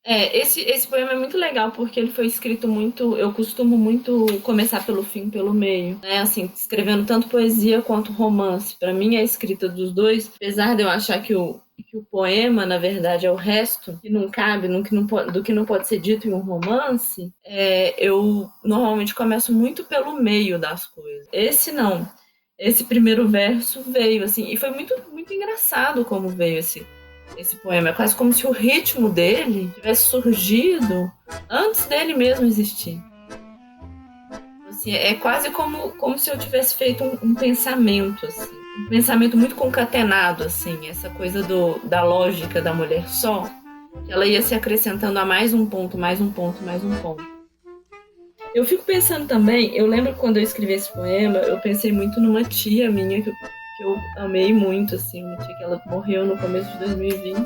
Esse poema é muito legal porque ele foi escrito muito. Eu costumo muito começar pelo fim, pelo meio, né? Assim, escrevendo tanto poesia quanto romance. Para mim, a escrita dos dois, apesar de eu achar que o poema, na verdade, é o resto que não cabe, do que não pode ser dito em um romance, eu normalmente começo muito pelo meio das coisas. Esse não. Esse primeiro verso veio, assim, e foi muito, muito engraçado como veio esse poema. É quase como se o ritmo dele tivesse surgido antes dele mesmo existir. Assim, é quase como se eu tivesse feito um pensamento, assim. Um pensamento muito concatenado, assim. Essa coisa da lógica da mulher só. Que ela ia se acrescentando a mais um ponto, mais um ponto, mais um ponto. Eu fico pensando também, eu lembro que quando eu escrevi esse poema, eu pensei muito numa tia minha que eu amei muito, assim, uma tia que ela morreu no começo de 2020,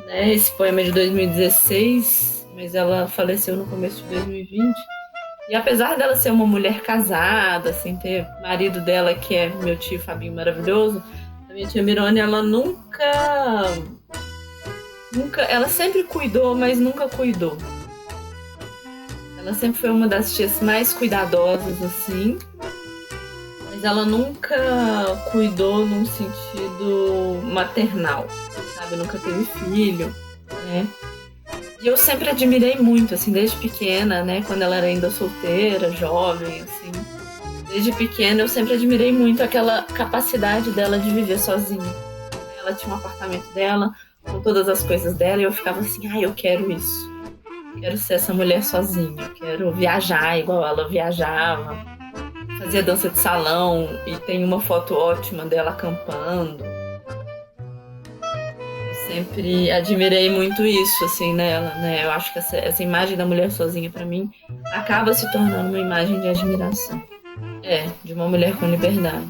né? Esse poema é de 2016, mas ela faleceu no começo de 2020. E apesar dela ser uma mulher casada, assim, ter marido dela, que é meu tio Fabinho maravilhoso, a minha tia Mirone, ela nunca, ela sempre cuidou, mas nunca cuidou. Ela sempre foi uma das tias mais cuidadosas, assim, mas ela nunca cuidou num sentido maternal, sabe? Nunca teve filho, né? E eu sempre admirei muito, assim, desde pequena, né? Quando ela era ainda solteira, jovem, assim. Desde pequena eu sempre admirei muito aquela capacidade dela de viver sozinha. Ela tinha um apartamento dela, com todas as coisas dela, e eu ficava assim, eu quero isso. Quero ser essa mulher sozinha. Quero viajar igual ela viajava. Fazia dança de salão e tem uma foto ótima dela acampando. Eu sempre admirei muito isso, assim, nela, né? Eu acho que essa imagem da mulher sozinha, pra mim, acaba se tornando uma imagem de admiração. De uma mulher com liberdade.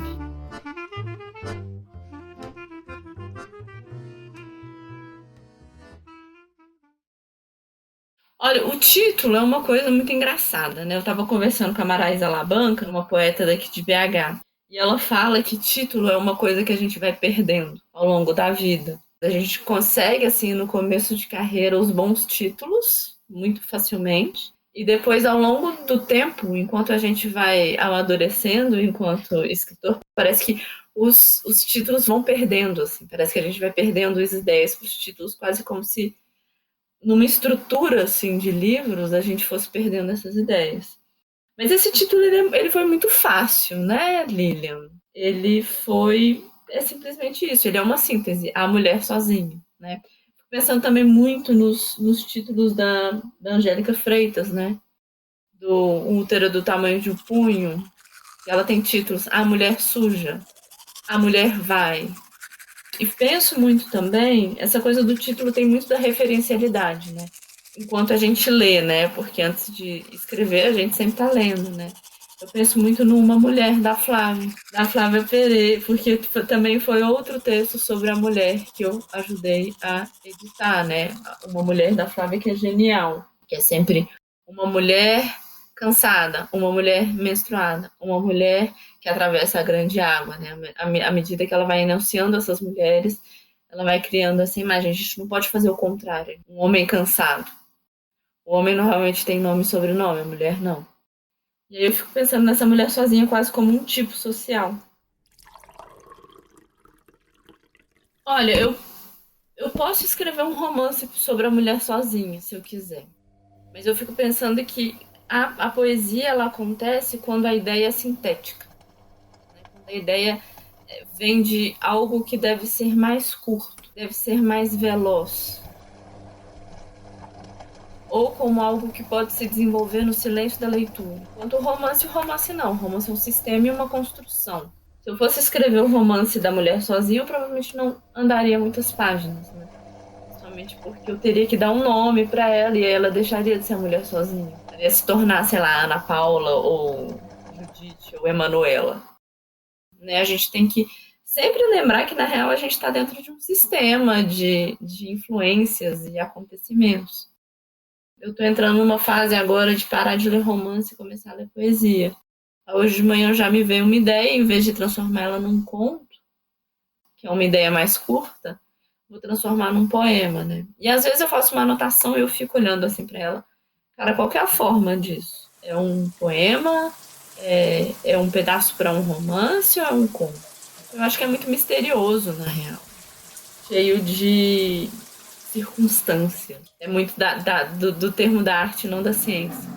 Olha, o título é uma coisa muito engraçada, né? Eu estava conversando com a Maraísa Labanca, uma poeta daqui de BH, e ela fala que título é uma coisa que a gente vai perdendo ao longo da vida. A gente consegue, assim, no começo de carreira, os bons títulos, muito facilmente, e depois, ao longo do tempo, enquanto a gente vai amadurecendo enquanto escritor, parece que os títulos vão perdendo, assim, parece que a gente vai perdendo as ideias para os títulos, quase como se numa estrutura assim de livros a gente fosse perdendo essas ideias. Mas esse título ele foi muito fácil, né, Lilian? Ele foi simplesmente isso. Ele é uma síntese, a mulher sozinha, né? Fico pensando também muito nos títulos da Angélica Freitas, né? Do Útero do Tamanho de um Punho. Ela tem títulos A Mulher Suja, A Mulher Vai. E penso muito também, essa coisa do título tem muito da referencialidade, né? Enquanto a gente lê, né? Porque antes de escrever, a gente sempre está lendo, né? Eu penso muito numa mulher da Flávia Pereira, porque também foi outro texto sobre a mulher que eu ajudei a editar, né? Uma mulher da Flávia que é genial, que é sempre uma mulher cansada, uma mulher menstruada, uma mulher que atravessa a grande água, né? À medida que ela vai enunciando essas mulheres, ela vai criando essa imagem. A gente não pode fazer o contrário. Um homem cansado. O homem normalmente tem nome e sobrenome, a mulher não. E aí eu fico pensando nessa mulher sozinha quase como um tipo social. Olha, eu posso escrever um romance sobre a mulher sozinha, se eu quiser. Mas eu fico pensando que a poesia ela acontece quando a ideia é sintética. Né? Quando a ideia vem de algo que deve ser mais curto, deve ser mais veloz. Ou como algo que pode se desenvolver no silêncio da leitura. Enquanto o romance não. O romance é um sistema e uma construção. Se eu fosse escrever o romance da mulher sozinha, eu provavelmente não andaria muitas páginas, né? Somente porque eu teria que dar um nome para ela e ela deixaria de ser a mulher sozinha. Ela ia se tornar, sei lá, Ana Paula ou Judite ou Emanuela. Né? A gente tem que sempre lembrar que, na real, a gente está dentro de um sistema de influências e acontecimentos. Eu estou entrando numa fase agora de parar de ler romance e começar a ler poesia. Hoje de manhã já me veio uma ideia, em vez de transformar ela num conto, que é uma ideia mais curta, vou transformar num poema, né? E às vezes eu faço uma anotação e eu fico olhando assim para ela. Cara, qual que é a forma disso? É um poema? É um pedaço para um romance ou é um conto? Eu acho que é muito misterioso, na real. Cheio de circunstância. É muito do termo da arte, não da ciência.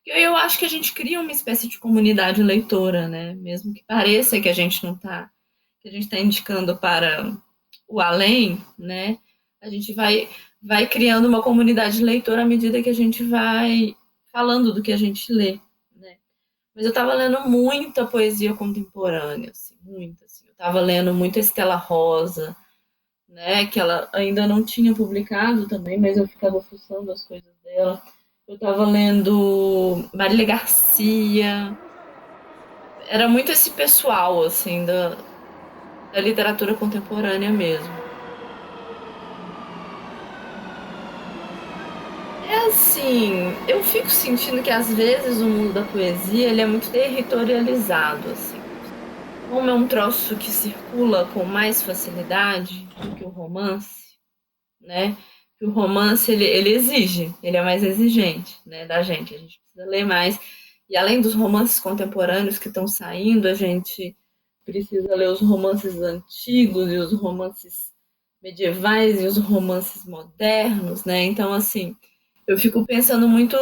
Eu acho que a gente cria uma espécie de comunidade leitora, né? Mesmo que pareça que a gente não tá, que a gente está indicando para o além, né? A gente vai criando uma comunidade leitora à medida que a gente vai falando do que a gente lê, né? Mas eu estava lendo muita poesia contemporânea, assim, muita, assim. Eu estava lendo muito Estela Rosa, né? Que ela ainda não tinha publicado também, mas eu ficava fuçando as coisas dela. Eu estava lendo Marília Garcia. Era muito esse pessoal, assim, da literatura contemporânea mesmo. É assim, eu fico sentindo que às vezes o mundo da poesia ele é muito territorializado, assim. Como é um troço que circula com mais facilidade do que o romance, né? Que o romance ele exige, ele é mais exigente, né, da gente. A gente precisa ler mais. E além dos romances contemporâneos que estão saindo, a gente precisa ler os romances antigos e os romances medievais e os romances modernos, né? Então, assim, eu fico pensando muito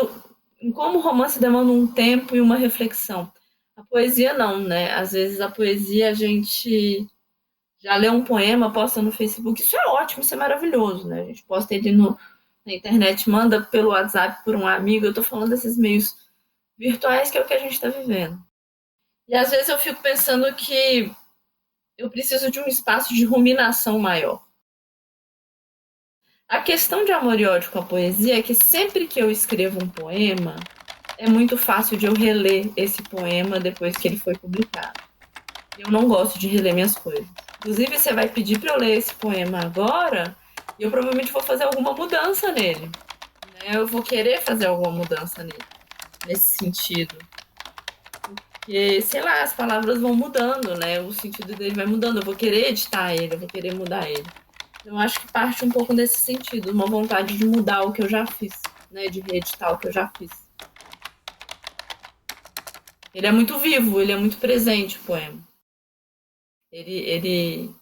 em como o romance demanda um tempo e uma reflexão. A poesia não, né? Às vezes a poesia a gente já lê um poema, posta no Facebook, isso é ótimo, isso é maravilhoso, né? A gente posta ele na internet, manda pelo WhatsApp por um amigo. Eu tô falando desses meios virtuais que é o que a gente está vivendo. E às vezes eu fico pensando que eu preciso de um espaço de ruminação maior. A questão de amor e ódio com a poesia é que sempre que eu escrevo um poema, é muito fácil de eu reler esse poema depois que ele foi publicado. Eu não gosto de reler minhas coisas. Inclusive, você vai pedir para eu ler esse poema agora e eu provavelmente vou fazer alguma mudança nele. Né? Eu vou querer fazer alguma mudança nele, nesse sentido. Porque, sei lá, as palavras vão mudando, né? O sentido dele vai mudando. Eu vou querer editar ele, eu vou querer mudar ele. Eu acho que parte um pouco desse sentido, uma vontade de mudar o que eu já fiz, né? De reeditar o que eu já fiz. Ele é muito vivo, ele é muito presente, o poema. Ele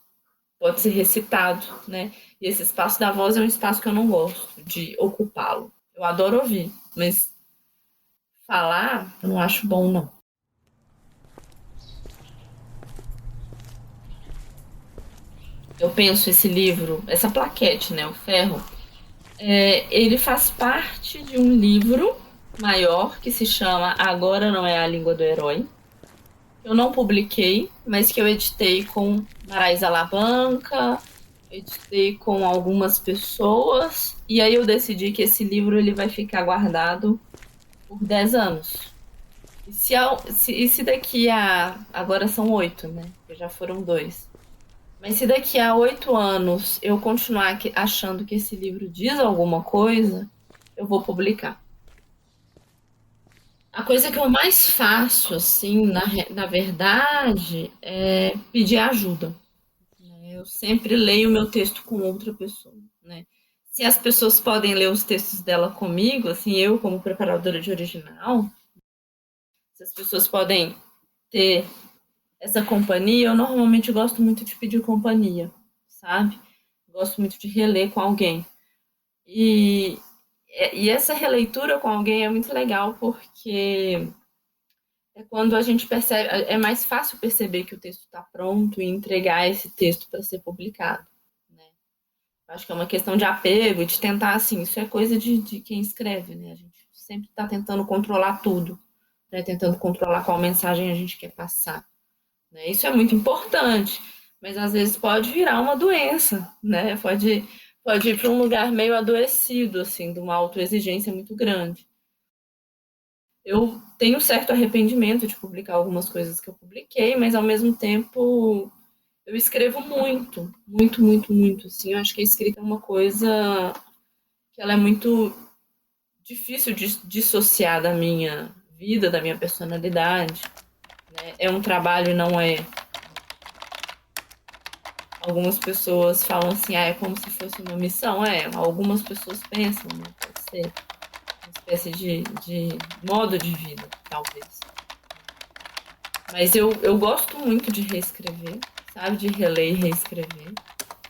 pode ser recitado, né? E esse espaço da voz é um espaço que eu não gosto de ocupá-lo. Eu adoro ouvir, mas falar eu não acho bom, não. Eu penso esse livro, essa plaquete, né, o ferro, ele faz parte de um livro maior que se chama Agora Não É a Língua do Herói. Eu não publiquei, mas que eu editei com Marais Alabanca, editei com algumas pessoas, e aí eu decidi que esse livro ele vai ficar guardado por 10 anos. E se daqui a. Agora são 8, né? Porque já foram 2. Mas se daqui a 8 anos eu continuar achando que esse livro diz alguma coisa, eu vou publicar. A coisa que eu mais faço, assim, na verdade, é pedir ajuda. Eu sempre leio o meu texto com outra pessoa, né? Se as pessoas podem ler os textos dela comigo, assim, eu como preparadora de original, se as pessoas podem ter essa companhia, eu normalmente gosto muito de pedir companhia, sabe? Gosto muito de reler com alguém. E, e essa releitura com alguém é muito legal porque é quando a gente percebe, é mais fácil perceber que o texto está pronto e entregar esse texto para ser publicado, né? Acho que é uma questão de apego, de tentar, assim, isso é coisa de quem escreve, né? A gente sempre está tentando controlar tudo, né? Tentando controlar qual mensagem a gente quer passar, né? Isso é muito importante, mas às vezes pode virar uma doença, né? Pode ir para um lugar meio adoecido, assim, de uma autoexigência muito grande. Eu tenho certo arrependimento de publicar algumas coisas que eu publiquei, mas ao mesmo tempo eu escrevo muito, muito, muito, muito. Assim, eu acho que a escrita é uma coisa que ela é muito difícil de dissociar da minha vida, da minha personalidade, né? É um trabalho e não é. Algumas pessoas falam assim, é como se fosse uma missão. Algumas pessoas pensam, né? Pode ser uma espécie de modo de vida, talvez. Mas eu gosto muito de reescrever, sabe? De reler e reescrever,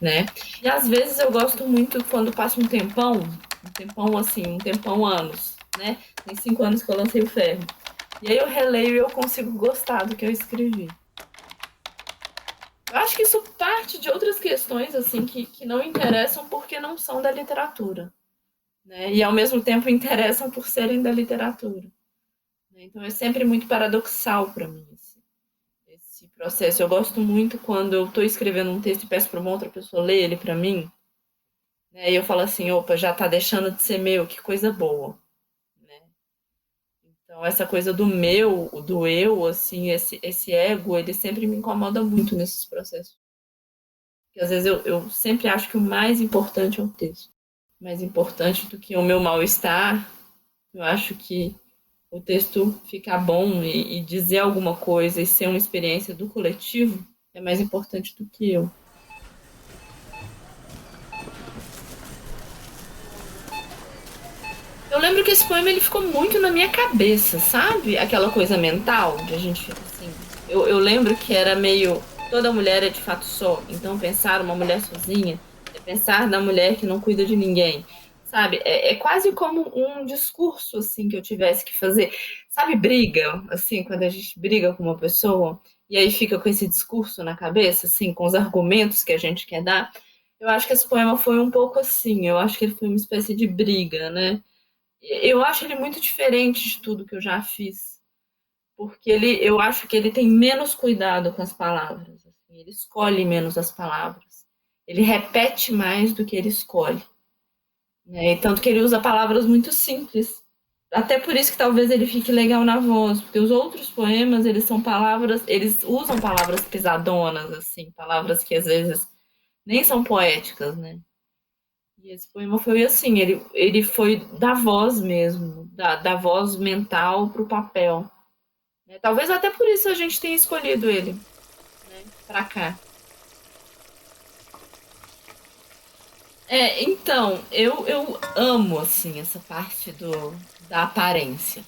né? E às vezes eu gosto muito quando passa um tempão assim, um tempão anos, né? Tem 5 anos que eu lancei o Ferro. E aí eu releio e eu consigo gostar do que eu escrevi. Eu acho que isso parte de outras questões, assim, que não interessam porque não são da literatura, né? E ao mesmo tempo interessam por serem da literatura. Né? Então é sempre muito paradoxal para mim esse processo. Eu gosto muito quando eu estou escrevendo um texto e peço para uma outra pessoa ler ele para mim, né? E eu falo assim, opa, já está deixando de ser meu, que coisa boa, né? Então essa coisa do meu, do eu, assim, esse ego, ele sempre me incomoda muito nesses processos. Porque às vezes eu sempre acho que o mais importante é o texto. Mais importante do que o meu mal-estar, eu acho que o texto ficar bom e dizer alguma coisa e ser uma experiência do coletivo é mais importante do que eu. Eu lembro que esse poema ele ficou muito na minha cabeça, sabe? Aquela coisa mental de a gente fica assim. Eu lembro que era meio. Toda mulher é de fato só. Então pensar uma mulher sozinha é pensar na mulher que não cuida de ninguém. Sabe? É quase como um discurso assim que eu tivesse que fazer. Sabe, briga, assim, quando a gente briga com uma pessoa e aí fica com esse discurso na cabeça, assim, com os argumentos que a gente quer dar. Eu acho que esse poema foi um pouco assim. Eu acho que ele foi uma espécie de briga, né? Eu acho ele muito diferente de tudo que eu já fiz, porque eu acho que ele tem menos cuidado com as palavras, assim, ele escolhe menos as palavras, ele repete mais do que ele escolhe, né? E tanto que ele usa palavras muito simples. Até por isso que talvez ele fique legal na voz, porque os outros poemas, eles são palavras, eles usam palavras pesadonas, assim, palavras que às vezes nem são poéticas, né? E esse poema foi assim, ele foi da voz mesmo, da voz mental para o papel. Né? Talvez até por isso a gente tenha escolhido ele, né, para cá. Então, eu amo, assim, essa parte da aparência.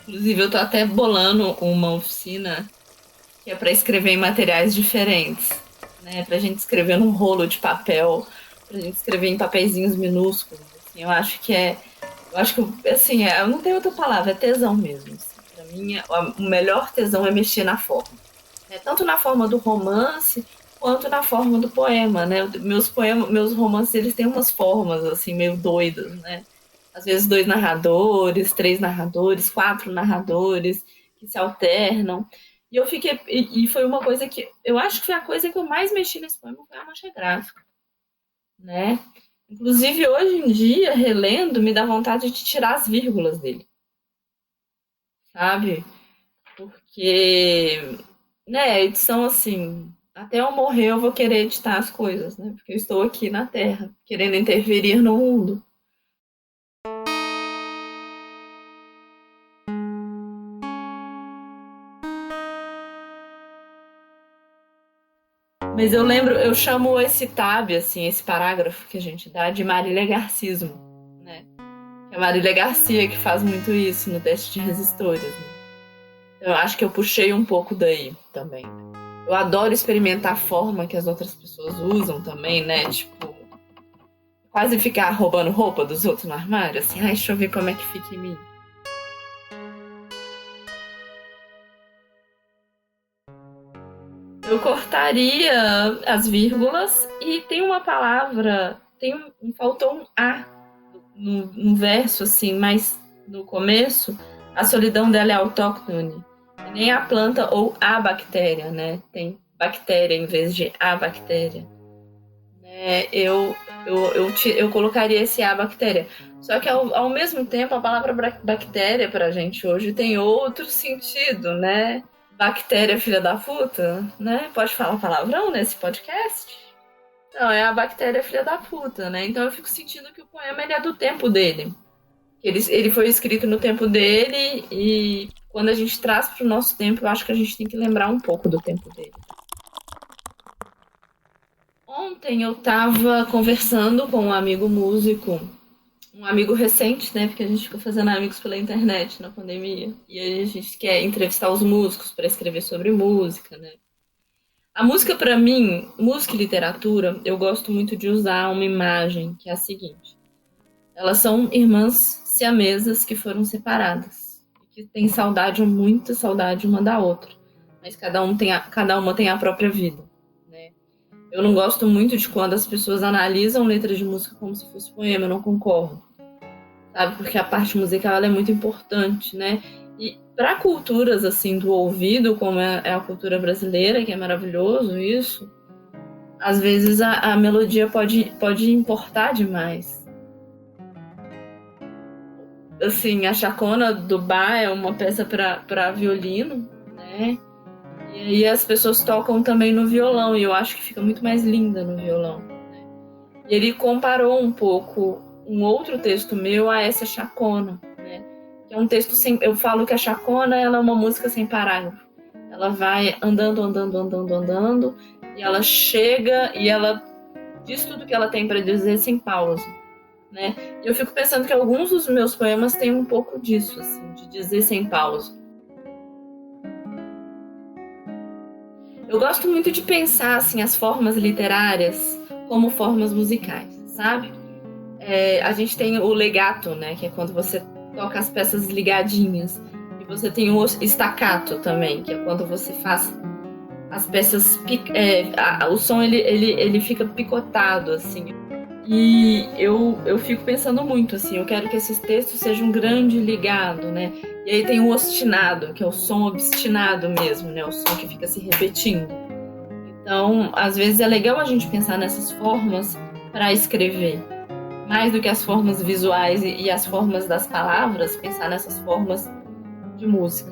Inclusive, eu tô até bolando uma oficina que é para escrever em materiais diferentes, né? Pra gente escrever num rolo de papel, pra gente escrever em papeizinhos minúsculos. Assim, eu acho que, assim, eu não tenho outra palavra, é tesão mesmo. Assim. Para mim, o melhor tesão é mexer na forma. Né? Tanto na forma do romance, quanto na forma do poema, né? Meus romances, eles têm umas formas, assim, meio doidas, né? Às vezes 2 narradores, 3 narradores, 4 narradores, que se alternam. E eu fiquei. E foi uma coisa que. Eu acho que foi a coisa que eu mais mexi nesse poema, foi a mancha gráfica, né? Inclusive, hoje em dia, relendo, me dá vontade de tirar as vírgulas dele, sabe? Porque, né, a edição, assim, até eu morrer eu vou querer editar as coisas, né? Porque eu estou aqui na Terra, querendo interferir no mundo. Mas eu lembro, eu chamo esse tab, assim, esse parágrafo que a gente dá de Marília Garcismo, né? É a Marília Garcia que faz muito isso no teste de resistores, né? Eu acho que eu puxei um pouco daí também. Eu adoro experimentar a forma que as outras pessoas usam também, né? Tipo, quase ficar roubando roupa dos outros no armário, assim, ai, deixa eu ver como é que fica em mim. Eu cortaria as vírgulas e tem uma palavra, faltou um A no verso, assim, mas no começo, a solidão dela é autóctone. E nem a planta ou a bactéria, né? Tem bactéria em vez de a bactéria. Eu colocaria esse a bactéria. Só que ao mesmo tempo, a palavra bactéria pra gente hoje tem outro sentido, né? Bactéria filha da puta, né? Pode falar palavrão nesse podcast? Não, é a bactéria filha da puta, né? Então eu fico sentindo que o poema ele é do tempo dele. Ele foi escrito no tempo dele e quando a gente traz para o nosso tempo, eu acho que a gente tem que lembrar um pouco do tempo dele. Ontem eu estava conversando com um amigo músico, um amigo recente, né? Porque a gente ficou fazendo amigos pela internet na pandemia. E aí a gente quer entrevistar os músicos para escrever sobre música, né? A música, para mim, música e literatura, eu gosto muito de usar uma imagem que é a seguinte. Elas são irmãs siamesas que foram separadas. Que têm saudade, muita saudade uma da outra. Mas cada uma tem a própria vida. Né? Eu não gosto muito de quando as pessoas analisam letras de música como se fosse poema, eu não concordo. Sabe? Porque a parte musical ela é muito importante, né? E para culturas assim do ouvido, como é a cultura brasileira, que é maravilhoso isso, às vezes a melodia pode importar demais. Assim, a Chacona do Bach é uma peça para violino, né? E aí as pessoas tocam também no violão, e eu acho que fica muito mais linda no violão. Né? E ele comparou um pouco um outro texto meu a essa Chacona, né? Que é um texto sem... Eu falo que a Chacona ela é uma música sem parágrafo. Ela vai andando, e ela chega e ela diz tudo que ela tem para dizer sem pausa. Né? E eu fico pensando que alguns dos meus poemas têm um pouco disso, assim, de dizer sem pausa. Eu gosto muito de pensar assim, as formas literárias como formas musicais, sabe? A gente tem o legato, né, que é quando você toca as peças ligadinhas. E você tem o staccato também, que é quando você faz as peças... o som ele fica picotado, assim. E eu fico pensando muito, assim, eu quero que esses textos sejam um grande ligado, né? E aí tem o ostinado, que é o som obstinado mesmo, né? O som que fica se repetindo. Então, às vezes é legal a gente pensar nessas formas para escrever. Mais do que as formas visuais e as formas das palavras, pensar nessas formas de música.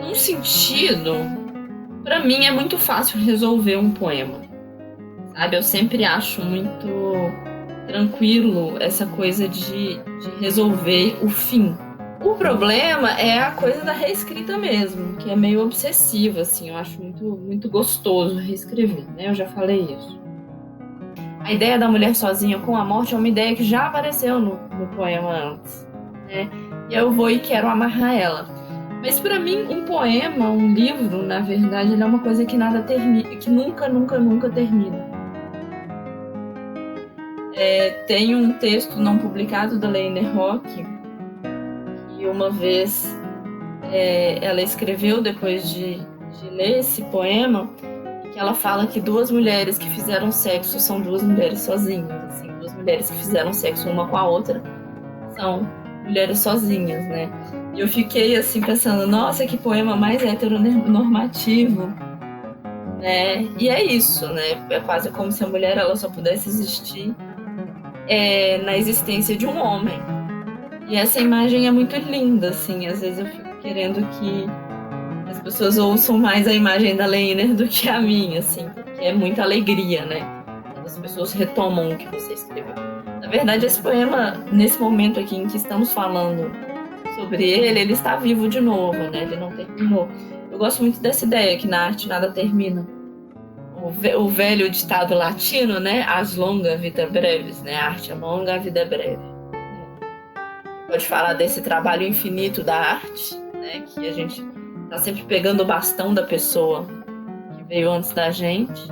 Num sentido, para mim é muito fácil resolver um poema. Sabe, eu sempre acho muito tranquilo essa coisa de resolver o fim. O problema é a coisa da reescrita mesmo, que é meio obsessiva, assim. Eu acho muito gostoso reescrever, né? Eu já falei isso. A ideia da mulher sozinha com a morte é uma ideia que já apareceu no poema antes, né? E eu vou e quero amarrar ela. Mas para mim, um poema, um livro, na verdade, ele é uma coisa que nada termina, que nunca termina. Tem um texto não publicado da Lainer Rock que uma vez ela escreveu depois de ler esse poema, que ela fala que duas mulheres que fizeram sexo são duas mulheres sozinhas, assim, duas mulheres que fizeram sexo uma com a outra são mulheres sozinhas, né? E eu fiquei assim pensando, nossa, que poema mais heteronormativo, né? E é isso, né? É quase como se a mulher ela só pudesse existir na existência de um homem. E essa imagem é muito linda, assim. Às vezes eu fico querendo que as pessoas ouçam mais a imagem da Lainer do que a minha, assim, porque é muita alegria, né? Quando as pessoas retomam o que você escreveu. Na verdade, esse poema, nesse momento aqui em que estamos falando sobre ele está vivo de novo, né? Ele não terminou. Eu gosto muito dessa ideia que na arte nada termina. O velho ditado latino, né? As longa vida breves, né? A arte é longa, a vida é breve. Pode falar desse trabalho infinito da arte, né? Que a gente tá sempre pegando o bastão da pessoa que veio antes da gente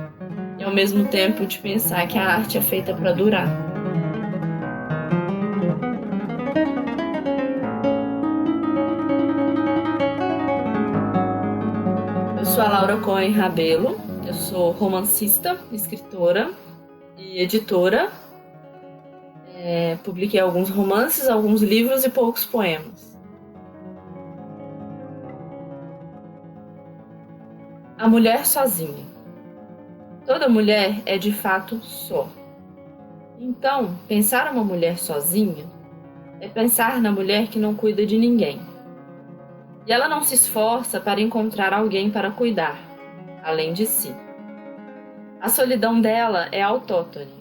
e ao mesmo tempo de pensar que a arte é feita para durar. Eu sou a Laura Cohen Rabelo. Eu sou romancista, escritora e editora. Publiquei alguns romances, alguns livros e poucos poemas. A mulher sozinha. Toda mulher é de fato só. Então, pensar uma mulher sozinha é pensar na mulher que não cuida de ninguém. E ela não se esforça para encontrar alguém para cuidar, além de si. A solidão dela é autótone,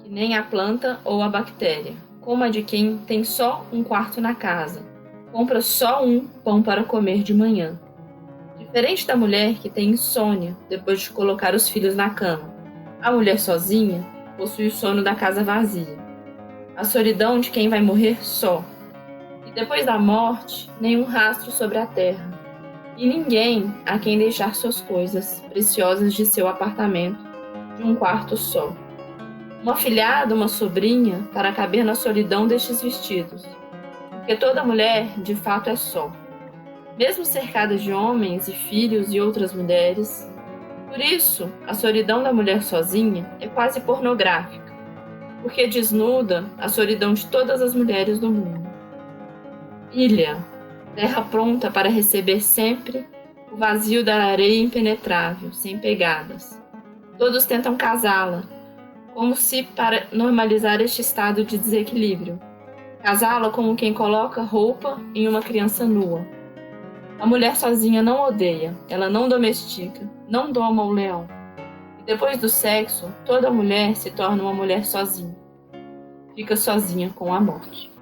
que nem a planta ou a bactéria, como a de quem tem só um quarto na casa, compra só um pão para comer de manhã. Diferente da mulher que tem insônia depois de colocar os filhos na cama, a mulher sozinha possui o sono da casa vazia, a solidão de quem vai morrer só. E depois da morte, nenhum rastro sobre a terra, e ninguém a quem deixar suas coisas preciosas de seu apartamento de um quarto só. Uma afilhada, uma sobrinha, para caber na solidão destes vestidos, porque toda mulher, de fato, é só. Mesmo cercada de homens e filhos e outras mulheres, por isso, a solidão da mulher sozinha é quase pornográfica, porque desnuda a solidão de todas as mulheres do mundo. Ilha, terra pronta para receber sempre o vazio da areia impenetrável, sem pegadas. Todos tentam casá-la, como se para normalizar este estado de desequilíbrio. Casá-la como quem coloca roupa em uma criança nua. A mulher sozinha não odeia, ela não domestica, não doma o leão. E depois do sexo, toda mulher se torna uma mulher sozinha. Fica sozinha com a morte.